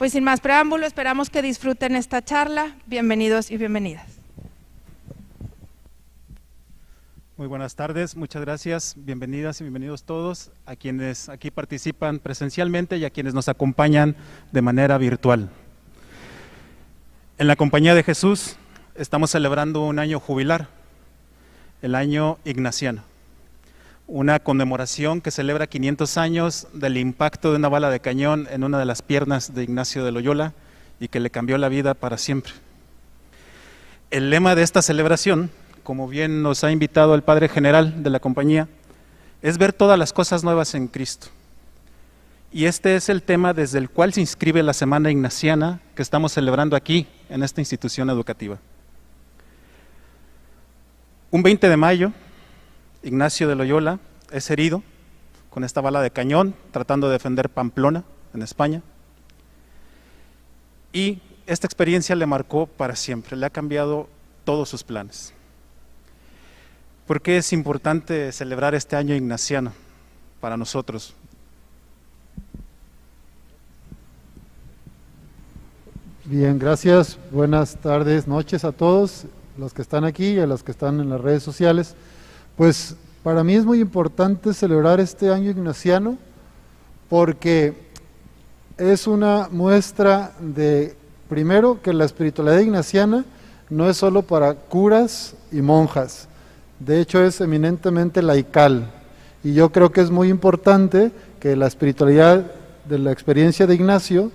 Pues sin más preámbulo, esperamos que disfruten esta charla. Bienvenidos y bienvenidas. Muy buenas tardes, muchas gracias, bienvenidas y bienvenidos todos a quienes aquí participan presencialmente y a quienes nos acompañan de manera virtual. En la Compañía de Jesús estamos celebrando un año jubilar, el año ignaciano, una conmemoración que celebra 500 años del impacto de una bala de cañón en una de las piernas de Ignacio de Loyola y que le cambió la vida para siempre. El lema de esta celebración, como bien nos ha invitado el Padre General de la Compañía, es ver todas las cosas nuevas en Cristo. Y este es el tema desde el cual se inscribe la Semana Ignaciana que estamos celebrando aquí, en esta institución educativa. Un 20 de mayo, Ignacio de Loyola es herido con esta bala de cañón, tratando de defender Pamplona, en España. Y esta experiencia le marcó para siempre, le ha cambiado todos sus planes. ¿Por qué es importante celebrar este año ignaciano para nosotros? Bien, gracias. Buenas tardes, noches a todos los que están aquí y a los que están en las redes sociales. Pues para mí es muy importante celebrar este año ignaciano porque es una muestra de, primero, que la espiritualidad ignaciana no es solo para curas y monjas. De hecho, es eminentemente laical, y yo creo que es muy importante que la espiritualidad de la experiencia de Ignacio,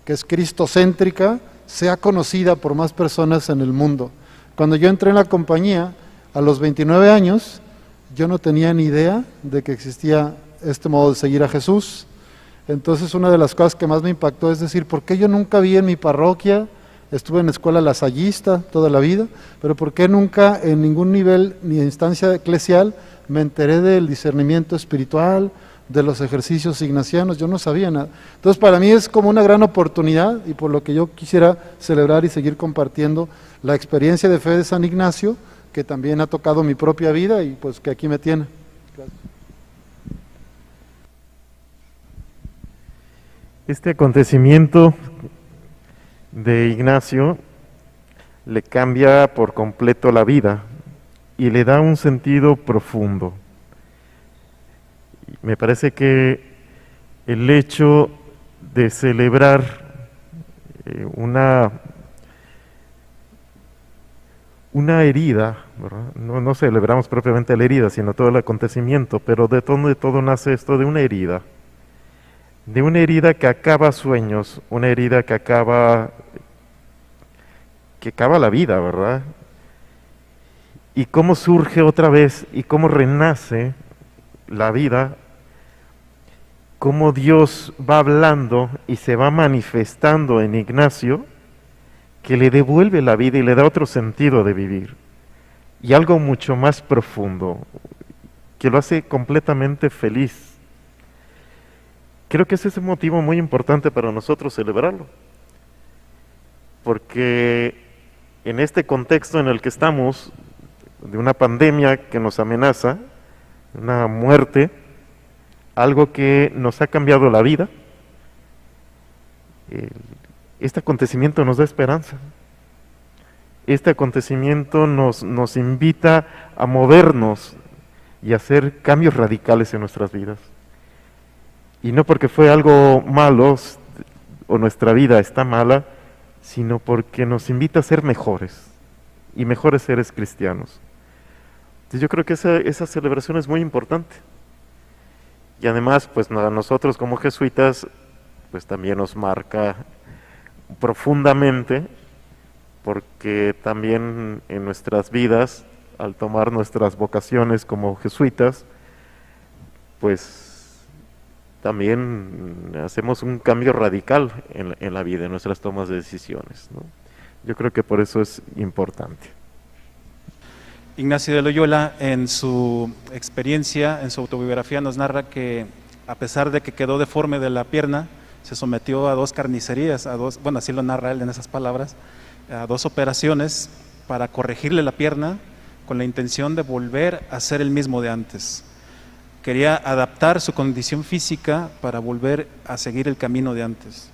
que es cristocéntrica, sea conocida por más personas en el mundo. Cuando yo entré en la compañía, a los 29 años, yo no tenía ni idea de que existía este modo de seguir a Jesús. Entonces, una de las cosas que más me impactó es decir, ¿por qué yo nunca vi en mi parroquia? Estuve en escuela lasallista toda la vida, pero ¿por qué nunca en ningún nivel ni instancia eclesial me enteré del discernimiento espiritual, de los ejercicios ignacianos? Yo no sabía nada. Entonces para mí es como una gran oportunidad y por lo que yo quisiera celebrar y seguir compartiendo la experiencia de fe de San Ignacio, que también ha tocado mi propia vida y pues que aquí me tiene. Gracias. Este acontecimiento de Ignacio le cambia por completo la vida y le da un sentido profundo. Me parece que el hecho de celebrar una herida, ¿verdad? No celebramos propiamente la herida, sino todo el acontecimiento, pero de todo nace esto, de una herida que acaba sueños, una herida que acaba la vida, ¿verdad? Y cómo surge otra vez y cómo renace la vida, cómo Dios va hablando y se va manifestando en Ignacio, que le devuelve la vida y le da otro sentido de vivir, y algo mucho más profundo, que lo hace completamente feliz. Creo que ese es un motivo muy importante para nosotros celebrarlo, porque en este contexto en el que estamos, de una pandemia que nos amenaza, una muerte, algo que nos ha cambiado la vida, este acontecimiento nos da esperanza. Este acontecimiento nos invita a movernos y a hacer cambios radicales en nuestras vidas. Y no porque fue algo malo o nuestra vida está mala, sino porque nos invita a ser mejores y mejores seres cristianos. Entonces yo creo que esa celebración es muy importante. Y además, pues a nosotros como jesuitas, pues también nos marca profundamente, porque también en nuestras vidas, al tomar nuestras vocaciones como jesuitas, pues también hacemos un cambio radical en la vida, en nuestras tomas de decisiones, ¿no? Yo creo que por eso es importante. Ignacio de Loyola, en su experiencia, en su autobiografía, nos narra que a pesar de que quedó deforme de la pierna, se sometió a 2 carnicerías, bueno, así lo narra él en esas palabras, a 2 operaciones para corregirle la pierna con la intención de volver a ser el mismo de antes. Quería adaptar su condición física para volver a seguir el camino de antes.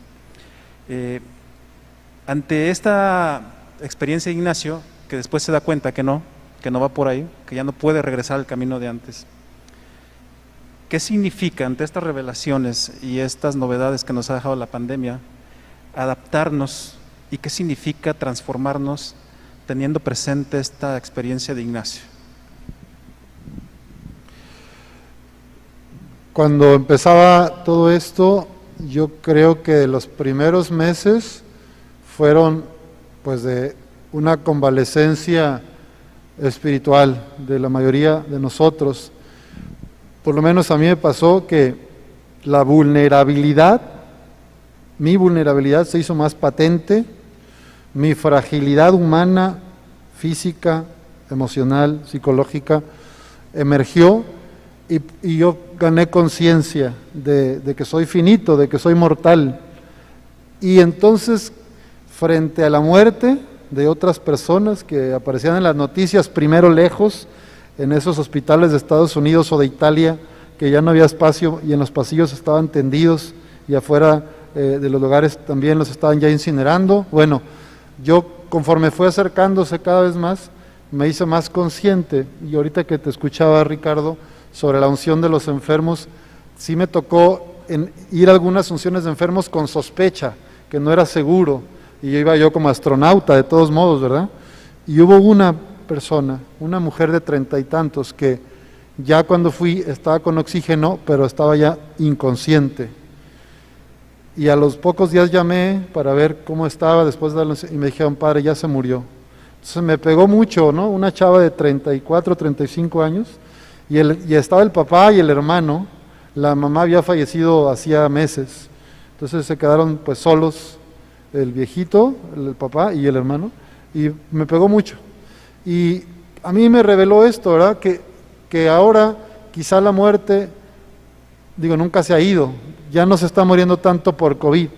Ante esta experiencia de Ignacio, que después se da cuenta que no va por ahí, que ya no puede regresar al camino de antes, ¿qué significa ante estas revelaciones y estas novedades que nos ha dejado la pandemia adaptarnos, y qué significa transformarnos teniendo presente esta experiencia de Ignacio? Cuando empezaba todo esto, yo creo que los primeros meses fueron pues de una convalescencia espiritual de la mayoría de nosotros. Por lo menos a mí me pasó que la vulnerabilidad, mi vulnerabilidad se hizo más patente, mi fragilidad humana, física, emocional, psicológica, emergió y yo gané conciencia de que soy finito, de que soy mortal. Y entonces, frente a la muerte de otras personas que aparecían en las noticias, primero lejos, en esos hospitales de Estados Unidos o de Italia, que ya no había espacio y en los pasillos estaban tendidos y afuera de los lugares también los estaban ya incinerando. Bueno, yo conforme fue acercándose cada vez más, me hice más consciente, y ahorita que te escuchaba, Ricardo, sobre la unción de los enfermos, sí me tocó ir a algunas unciones de enfermos con sospecha, que no era seguro, y yo iba como astronauta de todos modos, ¿verdad? Y hubo una persona, una mujer de 30 y tantos, que ya cuando fui estaba con oxígeno, pero estaba ya inconsciente. Y a los pocos días llamé para ver cómo estaba después de y me dijeron, padre, ya se murió. Entonces me pegó mucho, ¿no? Una chava de 34, 35 años, y estaba el papá y el hermano. La mamá había fallecido hacía meses, entonces se quedaron pues solos, el viejito, el papá y el hermano, y me pegó mucho. Y a mí me reveló esto, ¿verdad? Que ahora quizá la muerte, digo, nunca se ha ido, ya no se está muriendo tanto por COVID,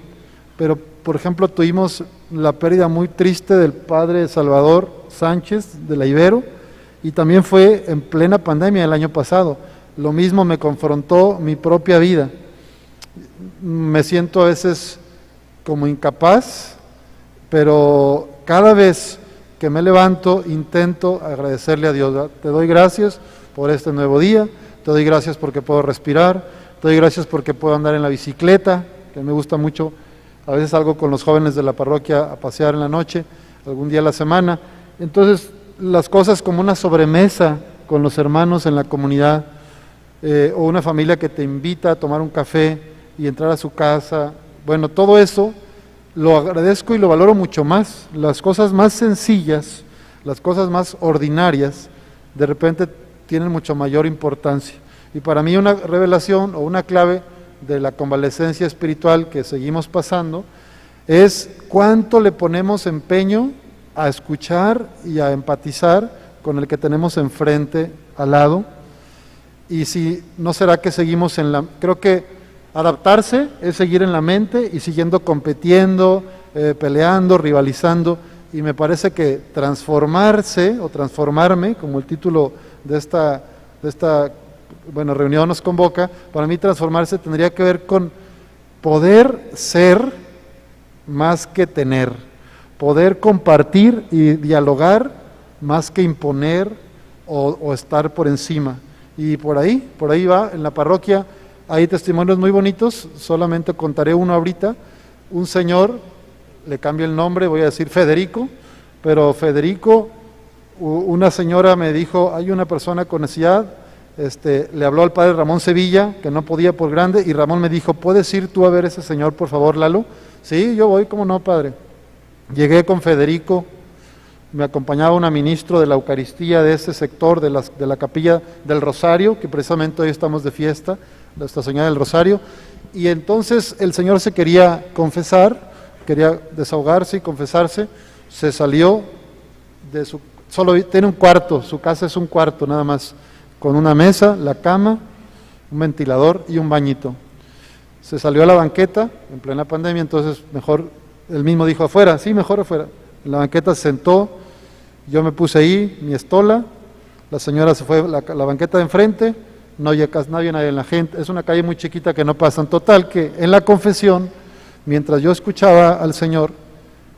pero por ejemplo tuvimos la pérdida muy triste del padre Salvador Sánchez de la Ibero, y también fue en plena pandemia el año pasado. Lo mismo me confrontó mi propia vida. Me siento a veces como incapaz, pero cada vez que me levanto intento agradecerle a Dios, ¿verdad? Te doy gracias por este nuevo día, te doy gracias porque puedo respirar, te doy gracias porque puedo andar en la bicicleta, que me gusta mucho. A veces salgo con los jóvenes de la parroquia a pasear en la noche, algún día a la semana. Entonces, las cosas como una sobremesa con los hermanos en la comunidad, o una familia que te invita a tomar un café y entrar a su casa, bueno, todo eso lo agradezco y lo valoro mucho más. Las cosas más sencillas, las cosas más ordinarias, de repente tienen mucho mayor importancia. Y para mí una revelación o una clave de la convalescencia espiritual que seguimos pasando es cuánto le ponemos empeño a escuchar y a empatizar con el que tenemos enfrente, al lado. Y si no será que seguimos creo que adaptarse es seguir en la mente y siguiendo compitiendo, peleando, rivalizando, y me parece que transformarse o transformarme, como el título de esta reunión nos convoca, para mí transformarse tendría que ver con poder ser más que tener, poder compartir y dialogar más que imponer o estar por encima. Y por ahí va, en la parroquia hay testimonios muy bonitos, solamente contaré uno ahorita. Un señor, le cambio el nombre, voy a decir Federico, pero Federico, una señora me dijo, hay una persona con necesidad, le habló al padre Ramón Sevilla, que no podía por grande, y Ramón me dijo, ¿puedes ir tú a ver a ese señor, por favor, Lalo? Sí, yo voy, ¿cómo no, padre? Llegué con Federico, me acompañaba una ministro de la Eucaristía de ese sector, de la capilla del Rosario, que precisamente hoy estamos de fiesta, Nuestra Señora del Rosario, y entonces el señor se quería confesar, quería desahogarse y confesarse, se salió de solo tiene un cuarto, su casa es un cuarto nada más, con una mesa, la cama, un ventilador y un bañito. Se salió a la banqueta en plena pandemia, entonces mejor, él mismo dijo afuera, sí, mejor afuera. En la banqueta se sentó, yo me puse ahí, mi estola, la señora se fue a la banqueta de enfrente, no había nadie en la gente, es una calle muy chiquita que no pasan. Total, que en la confesión mientras yo escuchaba al Señor,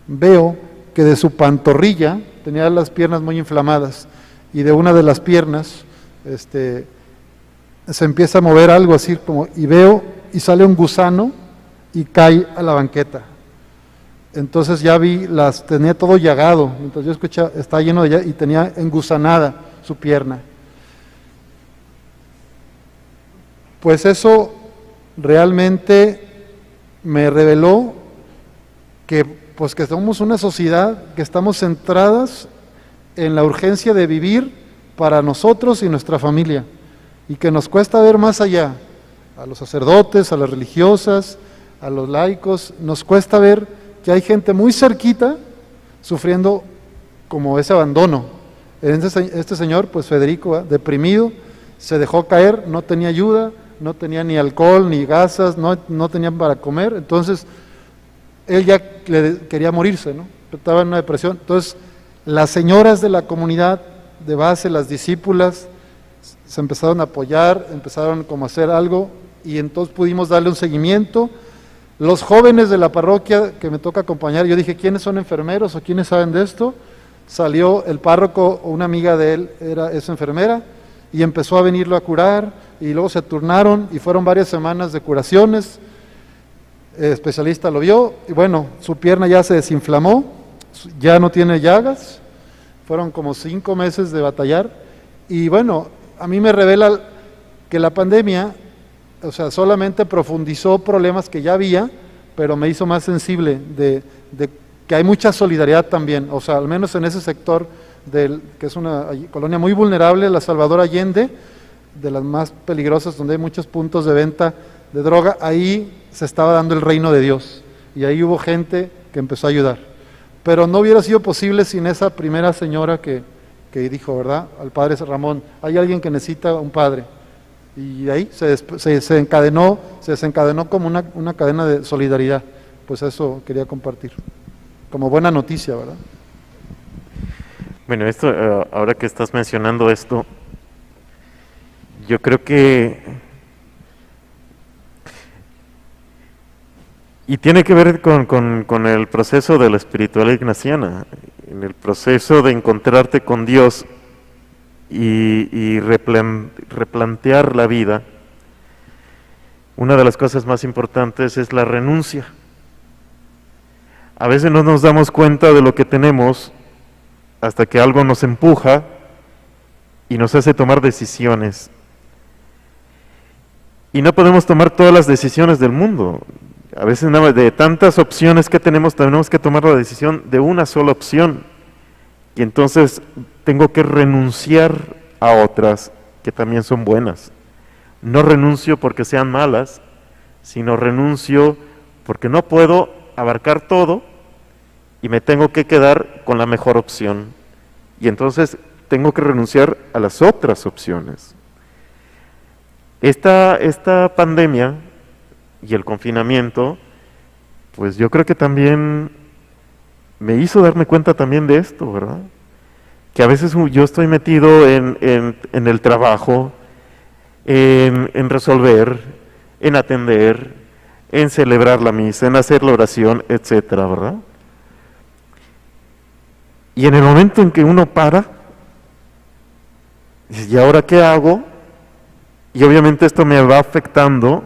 veo que de su pantorrilla, tenía las piernas muy inflamadas, y de una de las piernas se empieza a mover algo así como, y veo, y sale un gusano y cae a la banqueta. Entonces ya vi, tenía todo llagado, entonces yo escuché, está lleno de y tenía engusanada su pierna. Pues eso realmente me reveló que pues que somos una sociedad que estamos centradas en la urgencia de vivir para nosotros y nuestra familia, y que nos cuesta ver más allá, a los sacerdotes, a las religiosas, a los laicos, nos cuesta ver que hay gente muy cerquita sufriendo como ese abandono. Este señor, pues Federico, deprimido, se dejó caer, no tenía ayuda, no tenía ni alcohol, ni gasas, no tenía para comer, entonces él ya quería morirse, ¿no? Estaba en una depresión. Entonces las señoras de la comunidad de base, las discípulas, se empezaron a apoyar, empezaron como a hacer algo, y entonces pudimos darle un seguimiento. Los jóvenes de la parroquia que me toca acompañar, yo dije, ¿quiénes son enfermeros o quiénes saben de esto? Salió el párroco, o una amiga de él es enfermera, y empezó a venirlo a curar, y luego se turnaron, y fueron varias semanas de curaciones. El especialista lo vio, y bueno, su pierna ya se desinflamó, ya no tiene llagas, fueron como 5 meses de batallar, y bueno, a mí me revela que la pandemia, o sea, solamente profundizó problemas que ya había, pero me hizo más sensible de que hay mucha solidaridad también, o sea, al menos en ese sector que es una colonia muy vulnerable, la Salvador Allende, de las más peligrosas, donde hay muchos puntos de venta de droga, ahí se estaba dando el reino de Dios, y ahí hubo gente que empezó a ayudar, pero no hubiera sido posible sin esa primera señora que dijo, ¿verdad?, al padre Ramón, hay alguien que necesita un padre, y de ahí se desencadenó como una cadena de solidaridad. Pues eso quería compartir, como buena noticia, ¿verdad? Bueno, esto, ahora que estás mencionando esto, yo creo que, y tiene que ver con el proceso de la espiritualidad ignaciana, en el proceso de encontrarte con Dios y replantear la vida. Una de las cosas más importantes es la renuncia. A veces no nos damos cuenta de lo que tenemos hasta que algo nos empuja y nos hace tomar decisiones. Y no podemos tomar todas las decisiones del mundo. A veces de tantas opciones que tenemos que tomar la decisión de una sola opción. Y entonces tengo que renunciar a otras que también son buenas. No renuncio porque sean malas, sino renuncio porque no puedo abarcar todo y me tengo que quedar con la mejor opción. Y entonces tengo que renunciar a las otras opciones. Esta pandemia y el confinamiento, pues yo creo que también me hizo darme cuenta también de esto, ¿verdad? Que a veces yo estoy metido en el trabajo, en resolver, en atender, en celebrar la misa, en hacer la oración, etcétera, ¿verdad? Y en el momento en que uno para, dice, ¿y ahora qué hago? Y obviamente esto me va afectando,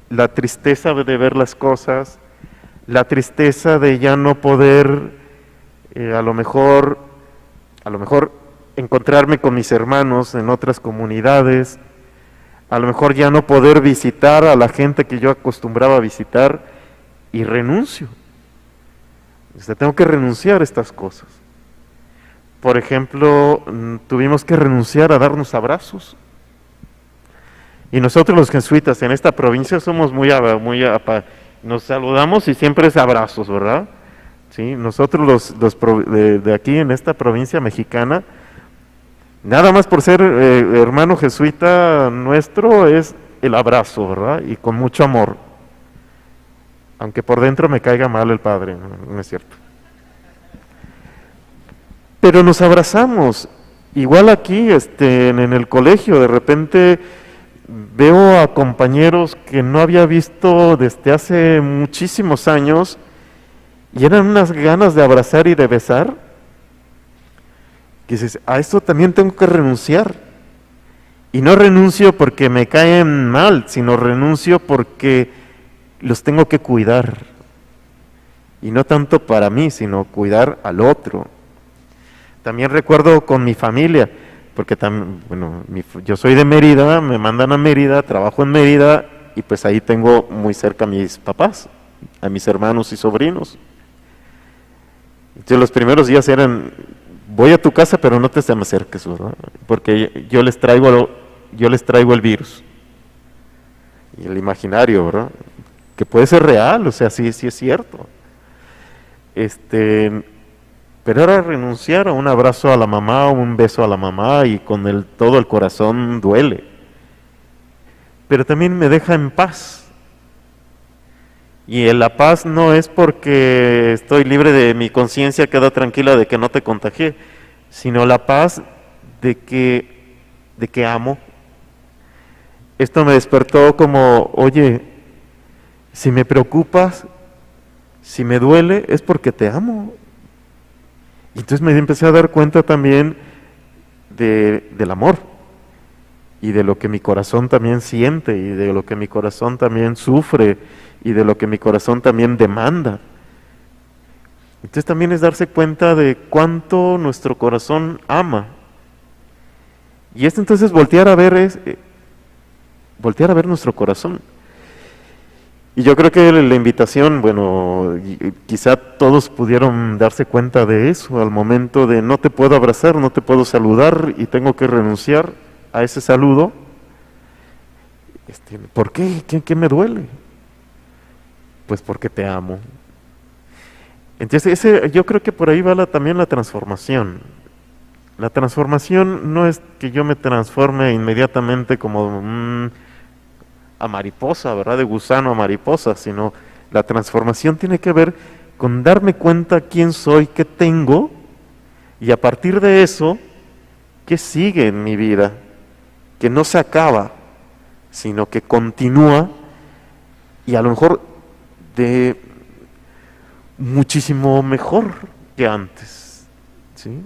la tristeza de ver las cosas, la tristeza de ya no poder a lo mejor encontrarme con mis hermanos en otras comunidades, a lo mejor ya no poder visitar a la gente que yo acostumbraba a visitar, y renuncio. O sea, tengo que renunciar a estas cosas. Por ejemplo, tuvimos que renunciar a darnos abrazos. Y nosotros los jesuitas en esta provincia somos nos saludamos y siempre es abrazos, ¿verdad? ¿Sí? Nosotros de aquí en esta provincia mexicana, nada más por ser hermano jesuita nuestro, es el abrazo, ¿verdad? Y con mucho amor. Aunque por dentro me caiga mal el padre, no es cierto. Pero nos abrazamos. Igual aquí en el colegio, de repente veo a compañeros que no había visto desde hace muchísimos años y eran unas ganas de abrazar y de besar, que dices, a esto también tengo que renunciar. Y no renuncio porque me caen mal, sino renuncio porque los tengo que cuidar. Y no tanto para mí, sino cuidar al otro. También recuerdo con mi familia, porque yo soy de Mérida, me mandan a Mérida, trabajo en Mérida, y pues ahí tengo muy cerca a mis papás, a mis hermanos y sobrinos. Entonces los primeros días eran, voy a tu casa, pero no te me acerques, ¿verdad? Porque yo les traigo el virus. Y el imaginario, ¿verdad? Que puede ser real, o sea, sí es cierto. Pero era renunciar a un abrazo a la mamá, un beso a la mamá, y con todo el corazón duele. Pero también me deja en paz. Y la paz no es porque estoy libre de mi conciencia, queda tranquila de que no te contagié, sino la paz de que amo. Esto me despertó como, oye, si me preocupas, si me duele, es porque te amo. Y entonces me empecé a dar cuenta también del amor, y de lo que mi corazón también siente, y de lo que mi corazón también sufre, y de lo que mi corazón también demanda. Entonces también es darse cuenta de cuánto nuestro corazón ama. Y es entonces voltear a ver nuestro corazón. Y yo creo que la invitación, quizá todos pudieron darse cuenta de eso al momento de no te puedo abrazar, no te puedo saludar y tengo que renunciar a ese saludo. ¿Por qué? ¿Qué me duele? Pues porque te amo. Entonces yo creo que por ahí va también la transformación. La transformación no es que yo me transforme inmediatamente como a mariposa, ¿verdad? De gusano a mariposa, sino la transformación tiene que ver con darme cuenta quién soy, qué tengo, y a partir de eso, qué sigue en mi vida, que no se acaba, sino que continúa, y a lo mejor de muchísimo mejor que antes, ¿sí?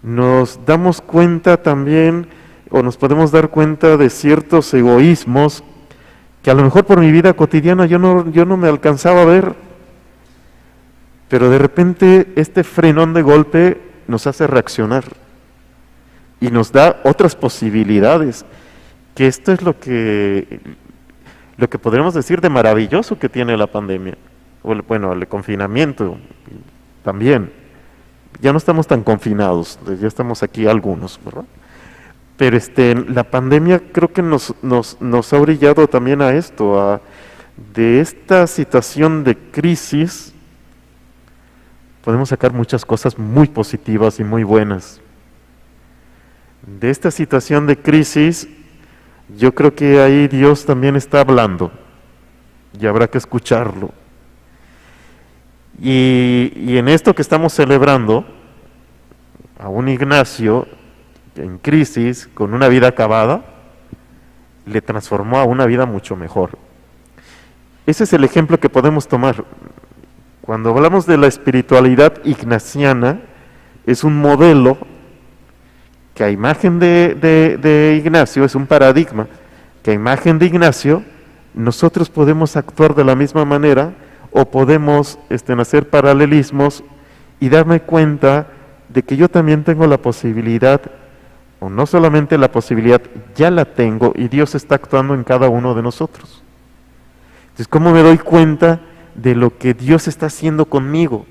Nos damos cuenta también, o nos podemos dar cuenta de ciertos egoísmos que a lo mejor por mi vida cotidiana yo no me alcanzaba a ver, pero de repente este frenón de golpe nos hace reaccionar y nos da otras posibilidades, que esto es lo que podríamos decir de maravilloso que tiene la pandemia, o el confinamiento también. Ya no estamos tan confinados, ya estamos aquí algunos, ¿verdad? Pero la pandemia creo que nos ha orillado también a esto, de esta situación de crisis, podemos sacar muchas cosas muy positivas y muy buenas. De esta situación de crisis, yo creo que ahí Dios también está hablando, y habrá que escucharlo. Y en esto que estamos celebrando, a un Ignacio en crisis, con una vida acabada, le transformó a una vida mucho mejor. Ese es el ejemplo que podemos tomar. Cuando hablamos de la espiritualidad ignaciana, es un modelo que a imagen de Ignacio, es un paradigma, que a imagen de Ignacio, nosotros podemos actuar de la misma manera, o podemos hacer paralelismos y darme cuenta de que yo también tengo la posibilidad, o no solamente la posibilidad, ya la tengo, y Dios está actuando en cada uno de nosotros. Entonces, ¿cómo me doy cuenta de lo que Dios está haciendo conmigo?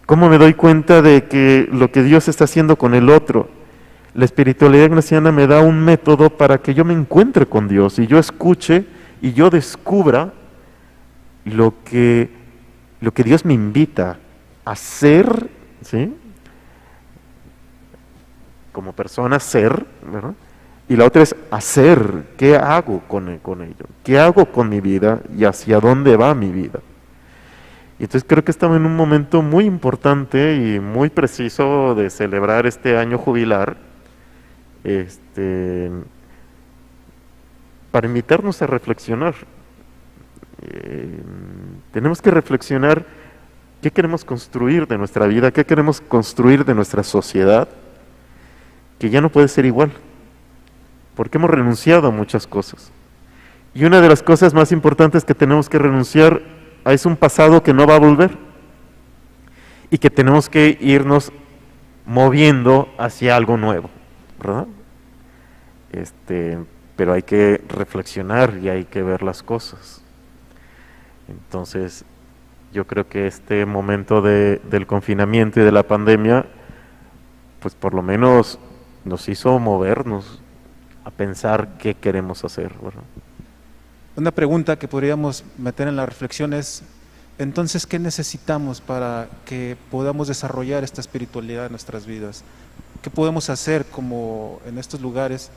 ¿Cómo me doy cuenta de que lo que Dios está haciendo con el otro? La espiritualidad ignaciana me da un método para que yo me encuentre con Dios, y yo escuche, y yo descubra lo que Dios me invita a ser, ¿sí? Como persona, ser, ¿verdad? Y la otra es hacer. ¿Qué hago con ello? ¿Qué hago con mi vida y hacia dónde va mi vida? Y entonces creo que estamos en un momento muy importante y muy preciso de celebrar este año jubilar, para invitarnos a reflexionar. Tenemos que reflexionar qué queremos construir de nuestra vida, qué queremos construir de nuestra sociedad, que ya no puede ser igual, porque hemos renunciado a muchas cosas. Y una de las cosas más importantes que tenemos que renunciar a es un pasado que no va a volver, y que tenemos que irnos moviendo hacia algo nuevo, ¿verdad? Pero hay que reflexionar y hay que ver las cosas. Entonces, yo creo que este momento del confinamiento y de la pandemia, pues por lo menos nos hizo movernos a pensar qué queremos hacer, ¿verdad? Una pregunta que podríamos meter en la reflexión es, entonces, ¿qué necesitamos para que podamos desarrollar esta espiritualidad en nuestras vidas? ¿Qué podemos hacer como en estos lugares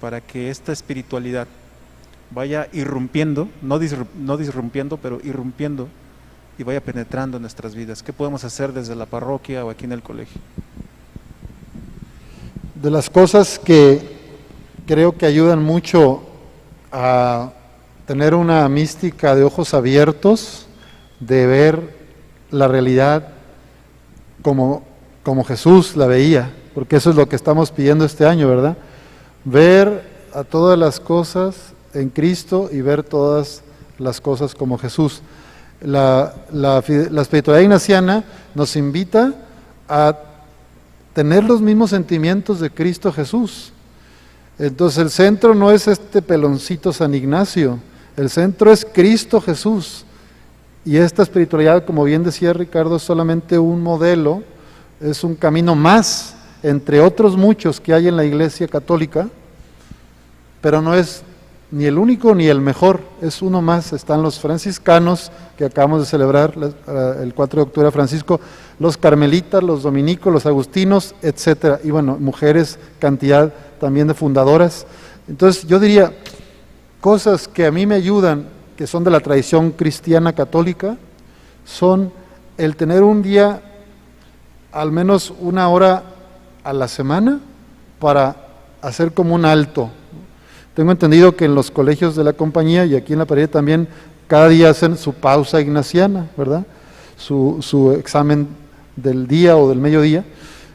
para que esta espiritualidad vaya irrumpiendo, no disrumpiendo, pero irrumpiendo y vaya penetrando en nuestras vidas? ¿Qué podemos hacer desde la parroquia o aquí en el colegio? De las cosas que creo que ayudan mucho a tener una mística de ojos abiertos, de ver la realidad como Jesús la veía, porque eso es lo que estamos pidiendo este año, ¿verdad? Ver a todas las cosas en Cristo y ver todas las cosas como Jesús. La espiritualidad ignaciana nos invita a tener los mismos sentimientos de Cristo Jesús. Entonces el centro no es este peloncito San Ignacio, el centro es Cristo Jesús. Y esta espiritualidad, como bien decía Ricardo, es solamente un modelo, es un camino más, entre otros muchos que hay en la Iglesia Católica, pero no es ni el único ni el mejor, es uno más. Están los franciscanos, que acabamos de celebrar el 4 de octubre a Francisco, los carmelitas, los dominicos, los agustinos, etcétera. Y bueno, mujeres, cantidad también de fundadoras. Entonces yo diría, cosas que a mí me ayudan, que son de la tradición cristiana católica, son el tener un día, al menos una hora a la semana, para hacer como un alto. Tengo entendido que en los colegios de la compañía y aquí en la pared también, cada día hacen su pausa ignaciana, ¿verdad? Su examen del día o del mediodía.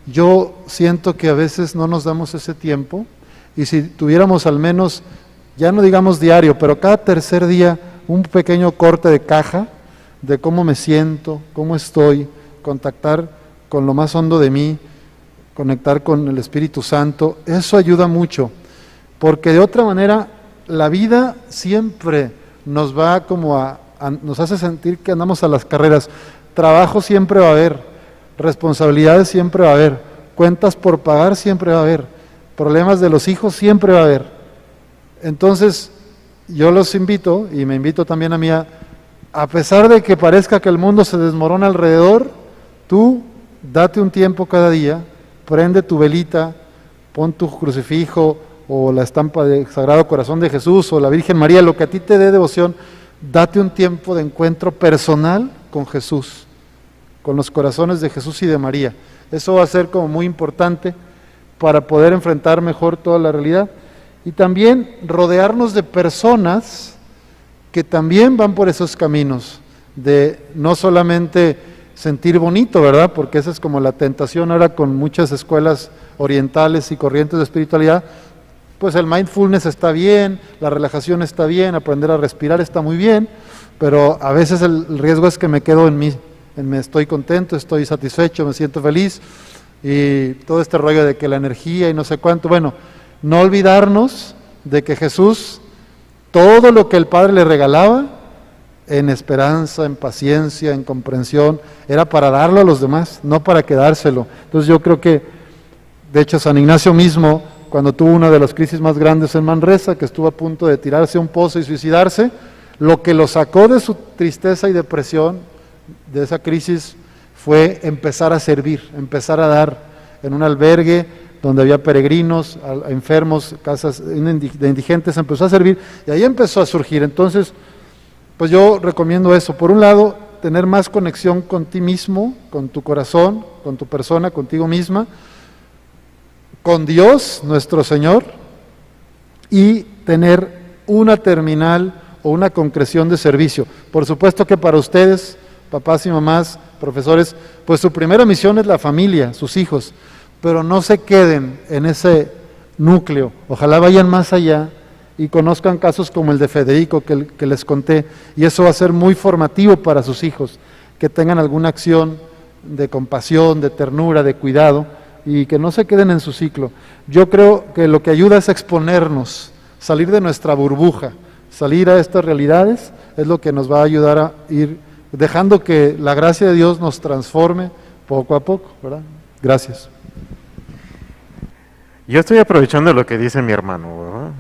Yo siento que a veces no nos damos ese tiempo, y si tuviéramos al menos, ya no digamos diario, pero cada tercer día, un pequeño corte de caja de cómo me siento, cómo estoy, contactar con lo más hondo de mí, conectar con el Espíritu Santo, eso ayuda mucho, porque de otra manera la vida siempre nos va como nos hace sentir que andamos a las carreras. Trabajo siempre va a haber, responsabilidades siempre va a haber, cuentas por pagar siempre va a haber, problemas de los hijos siempre va a haber. Entonces, yo los invito, y me invito también a mí, a pesar de que parezca que el mundo se desmorona alrededor, tú date un tiempo cada día, prende tu velita, pon tu crucifijo o la estampa del Sagrado Corazón de Jesús o la Virgen María, lo que a ti te dé devoción, date un tiempo de encuentro personal con Jesús, con los corazones de Jesús y de María. Eso va a ser como muy importante para poder enfrentar mejor toda la realidad. Y también rodearnos de personas que también van por esos caminos, de no solamente sentir bonito, ¿verdad? Porque esa es como la tentación ahora con muchas escuelas orientales y corrientes de espiritualidad. Pues el mindfulness está bien, la relajación está bien, aprender a respirar está muy bien, pero a veces el riesgo es que me quedo en mí, me estoy contento, estoy satisfecho, me siento feliz, y todo este rollo de que la energía y no sé cuánto. Bueno, no olvidarnos de que Jesús, todo lo que el Padre le regalaba, en esperanza, en paciencia, en comprensión, era para darlo a los demás, no para quedárselo. Entonces yo creo que, de hecho, San Ignacio mismo, cuando tuvo una de las crisis más grandes en Manresa, que estuvo a punto de tirarse a un pozo y suicidarse, lo que lo sacó de su tristeza y depresión, de esa crisis, fue empezar a servir, empezar a dar en un albergue donde había peregrinos, enfermos, casas de indigentes, empezó a servir y ahí empezó a surgir. Entonces, pues yo recomiendo eso. Por un lado, tener más conexión con ti mismo, con tu corazón, con tu persona, contigo misma, con Dios, nuestro Señor, y tener una terminal o una concreción de servicio. Por supuesto que para ustedes, papás y mamás, profesores, pues su primera misión es la familia, sus hijos, pero no se queden en ese núcleo, ojalá vayan más allá y conozcan casos como el de Federico que les conté, y eso va a ser muy formativo para sus hijos, que tengan alguna acción de compasión, de ternura, de cuidado, y que no se queden en su ciclo. Yo creo que lo que ayuda es exponernos, salir de nuestra burbuja, salir a estas realidades, es lo que nos va a ayudar a ir dejando que la gracia de Dios nos transforme poco a poco, ¿verdad? Gracias. Yo estoy aprovechando lo que dice mi hermano, ¿verdad?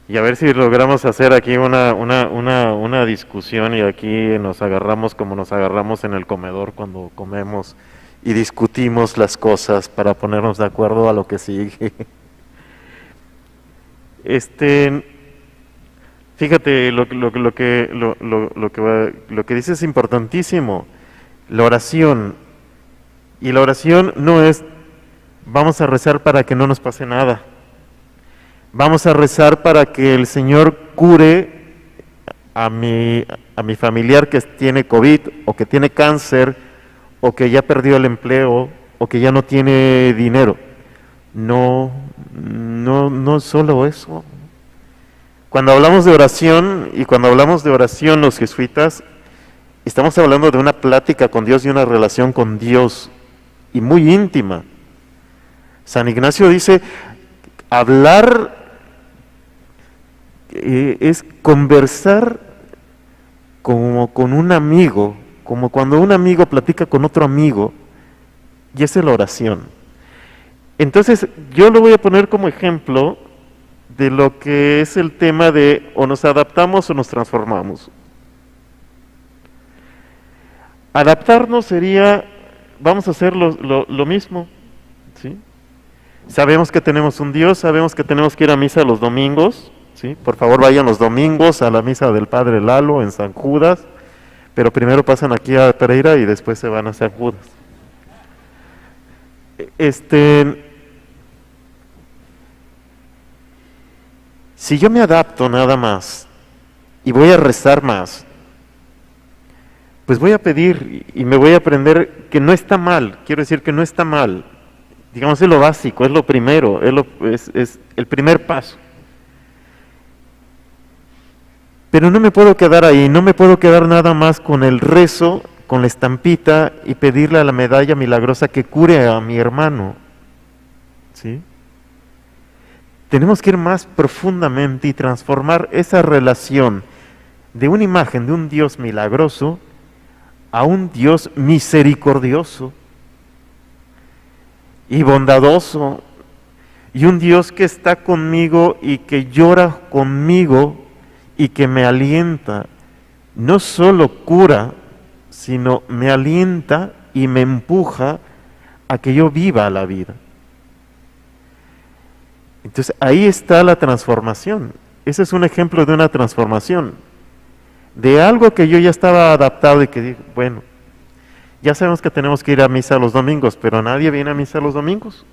Y a ver si logramos hacer aquí una discusión, y aquí nos agarramos como nos agarramos en el comedor cuando comemos y discutimos las cosas para ponernos de acuerdo a lo que sigue. Fíjate, lo que dice es importantísimo, la oración. Y la oración no es vamos a rezar para que no nos pase nada. Vamos a rezar para que el Señor cure a mi familiar que tiene COVID o que tiene cáncer o que ya perdió el empleo o que ya no tiene dinero. No solo eso. Cuando hablamos de oración, y cuando hablamos de oración los jesuitas, estamos hablando de una plática con Dios y una relación con Dios, y muy íntima. San Ignacio dice, hablar es conversar como con un amigo, como cuando un amigo platica con otro amigo, y esa es la oración. Entonces, yo lo voy a poner como ejemplo de lo que es el tema de o nos adaptamos o nos transformamos. Adaptarnos sería, vamos a hacer lo mismo, ¿sí? Sabemos que tenemos un Dios, sabemos que tenemos que ir a misa los domingos, ¿sí? Por favor vayan los domingos a la misa del Padre Lalo en San Judas, pero primero pasan aquí a Pereira y después se van a San Judas. Si yo me adapto nada más y voy a rezar más, pues voy a pedir y me voy a aprender que no está mal, quiero decir que no está mal, digamos es lo básico, es lo primero, es el primer paso. Pero no me puedo quedar ahí, no me puedo quedar nada más con el rezo, con la estampita y pedirle a la medalla milagrosa que cure a mi hermano, ¿sí? Tenemos que ir más profundamente y transformar esa relación de una imagen de un Dios milagroso a un Dios misericordioso y bondadoso, y un Dios que está conmigo y que llora conmigo y que me alienta. No solo cura, sino me alienta y me empuja a que yo viva la vida. Entonces ahí está la transformación. Ese es un ejemplo de una transformación, de algo que yo ya estaba adaptado y que dije, bueno, ya sabemos que tenemos que ir a misa los domingos, pero nadie viene a misa los domingos.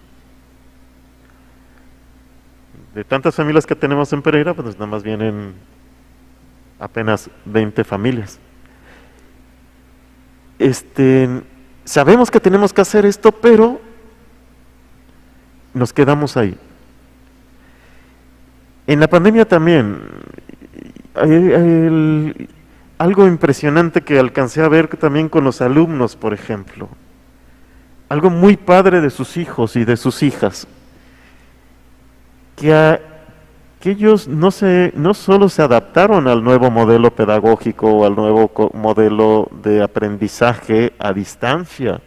De tantas familias que tenemos en Pereira, pues nada más vienen apenas 20 familias. Sabemos que tenemos que hacer esto, pero nos quedamos ahí. En la pandemia también, algo impresionante que alcancé a ver también con los alumnos, por ejemplo, algo muy padre de sus hijos y de sus hijas, que ellos no solo se adaptaron al nuevo modelo pedagógico o al nuevo modelo de aprendizaje a distancia,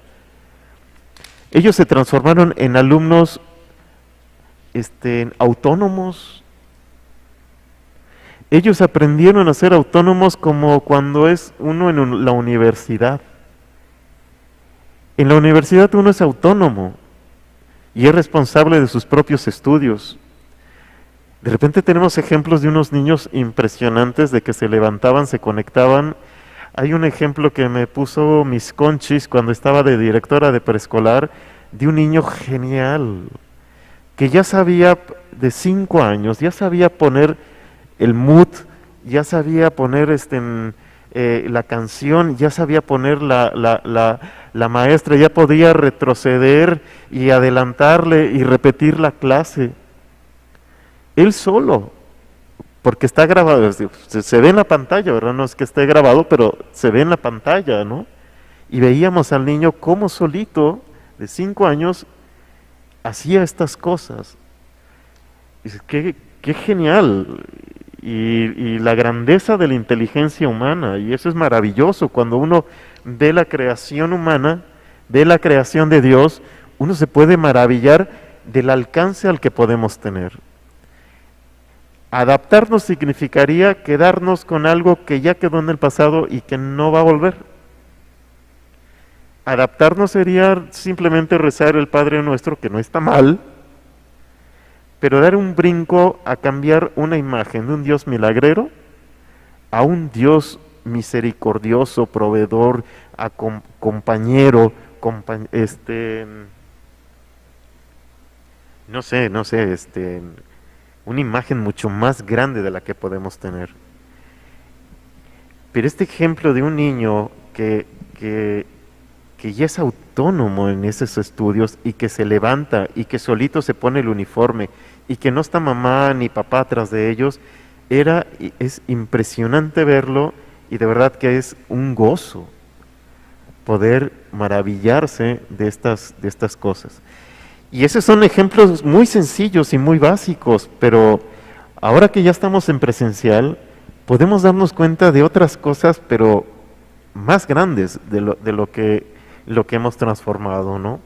ellos se transformaron en alumnos autónomos. Ellos aprendieron a ser autónomos como cuando es uno en la universidad. En la universidad uno es autónomo y es responsable de sus propios estudios. De repente tenemos ejemplos de unos niños impresionantes de que se levantaban, se conectaban. Hay un ejemplo que me puso Miss Conchis cuando estaba de directora de preescolar, de un niño genial, que ya sabía, de 5 años, ya sabía poner el mood, ya sabía poner la canción, ya sabía poner la maestra, ya podía retroceder y adelantarle y repetir la clase. Él solo, porque está grabado, se ve en la pantalla, ¿verdad? No es que esté grabado, pero se ve en la pantalla, ¿no? Y veíamos al niño como solito, de 5 años, hacía estas cosas. Dice, qué genial. Y la grandeza de la inteligencia humana, y eso es maravilloso. Cuando uno ve la creación humana, ve la creación de Dios, uno se puede maravillar del alcance al que podemos tener. Adaptarnos significaría quedarnos con algo que ya quedó en el pasado y que no va a volver. Adaptarnos sería simplemente rezar el Padre Nuestro, que no está mal, pero dar un brinco a cambiar una imagen de un Dios milagrero a un Dios misericordioso, proveedor, compañero, no sé, una imagen mucho más grande de la que podemos tener. Pero este ejemplo de un niño que ya es autónomo en esos estudios y que se levanta y que solito se pone el uniforme y que no está mamá ni papá atrás de ellos, es impresionante verlo, y de verdad que es un gozo poder maravillarse de estas cosas. Y esos son ejemplos muy sencillos y muy básicos, pero ahora que ya estamos en presencial, podemos darnos cuenta de otras cosas, pero más grandes de lo que hemos transformado, ¿no?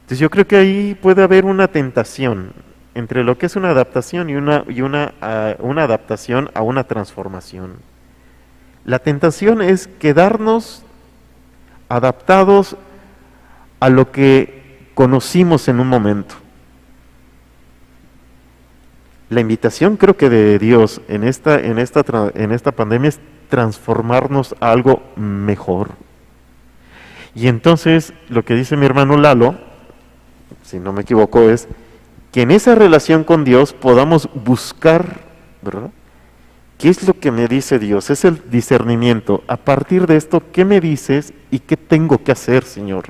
Entonces yo creo que ahí puede haber una tentación entre lo que es una adaptación y una adaptación a una transformación. La tentación es quedarnos adaptados a lo que conocimos en un momento. La invitación, creo que de Dios en esta pandemia, es transformarnos a algo mejor. Y entonces lo que dice mi hermano Lalo, si no me equivoco, es que en esa relación con Dios podamos buscar, ¿verdad? ¿Qué es lo que me dice Dios? Es el discernimiento. A partir de esto, ¿qué me dices y qué tengo que hacer, Señor?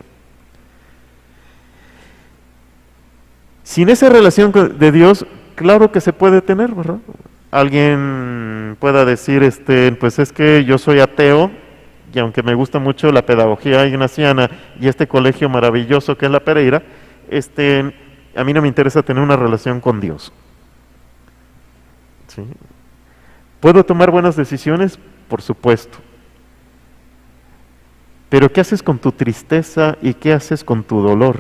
Sin esa relación de Dios, claro que se puede tener, ¿verdad? Alguien pueda decir, pues es que yo soy ateo, y aunque me gusta mucho la pedagogía ignaciana y este colegio maravilloso que es la Pereira, a mí no me interesa tener una relación con Dios. ¿Sí? ¿Puedo tomar buenas decisiones? Por supuesto. Pero ¿qué haces con tu tristeza y qué haces con tu dolor?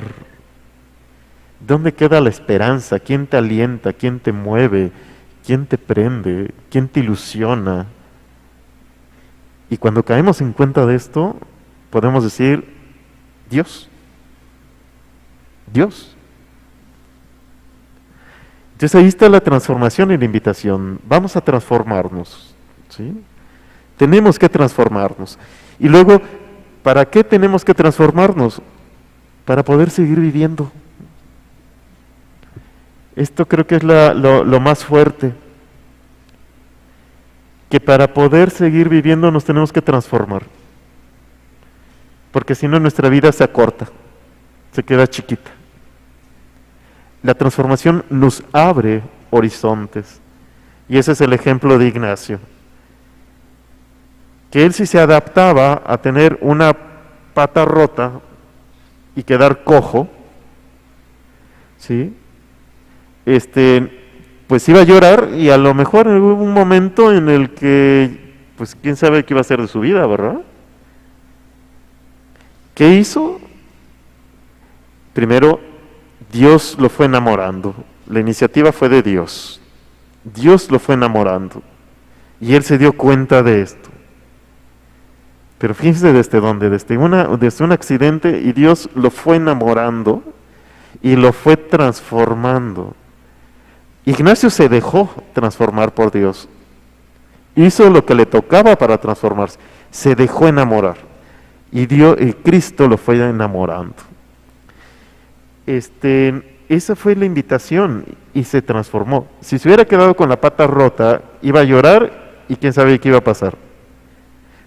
¿Dónde queda la esperanza? ¿Quién te alienta? ¿Quién te mueve? ¿Quién te prende? ¿Quién te ilusiona? Y cuando caemos en cuenta de esto, podemos decir, Dios. Dios. Entonces ahí está la transformación y la invitación. Vamos a transformarnos, ¿sí? Tenemos que transformarnos. Y luego, ¿para qué tenemos que transformarnos? Para poder seguir viviendo. Esto creo que es lo más fuerte. Que para poder seguir viviendo nos tenemos que transformar. Porque si no, nuestra vida se acorta, se queda chiquita. La transformación nos abre horizontes. Y ese es el ejemplo de Ignacio. Que él sí se adaptaba a tener una pata rota y quedar cojo, ¿sí? Pues iba a llorar, y a lo mejor hubo un momento en el que, pues quién sabe qué iba a hacer de su vida, ¿verdad? ¿Qué hizo? Primero, Dios lo fue enamorando. La iniciativa fue de Dios. Dios lo fue enamorando. Y él se dio cuenta de esto. Pero fíjense desde dónde, desde un accidente, y Dios lo fue enamorando y lo fue transformando. Ignacio se dejó transformar por Dios. Hizo lo que le tocaba para transformarse. Se dejó enamorar. Y Cristo lo fue enamorando. esa fue la invitación y se transformó. Si se hubiera quedado con la pata rota, iba a llorar y quién sabe qué iba a pasar.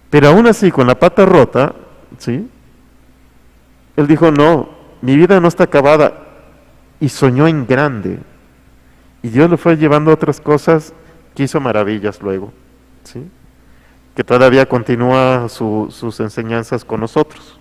Pero aún así, con la pata rota, ¿sí? Él dijo, no, mi vida no está acabada, y soñó en grande. Y Dios lo fue llevando a otras cosas que hizo maravillas luego, ¿sí? Que todavía continúa sus enseñanzas con nosotros.